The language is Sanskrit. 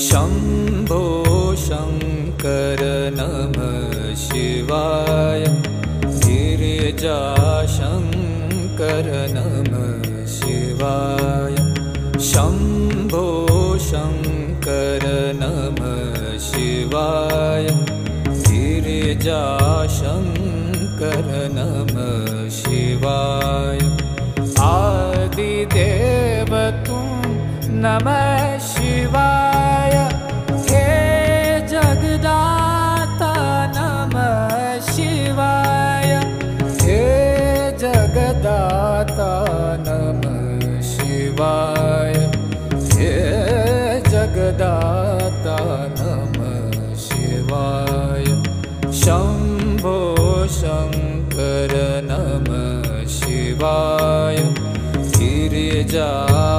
शम्भो शङ्कर नमः शिवाय गिरिजाशङ्कर नमः शिवाय शम्भो शङ्कर नमः शिवाय गिरिजाशङ्कर नमः शिवाय आदिदेव तुम नमः शिवाय हे जगदाता नमः शिवाय हे जगदाता नमः शिवाय हे जगदाता नमः शिवाय शम्भो शङ्कर नमः शिवाय गिरिजाशङ्कर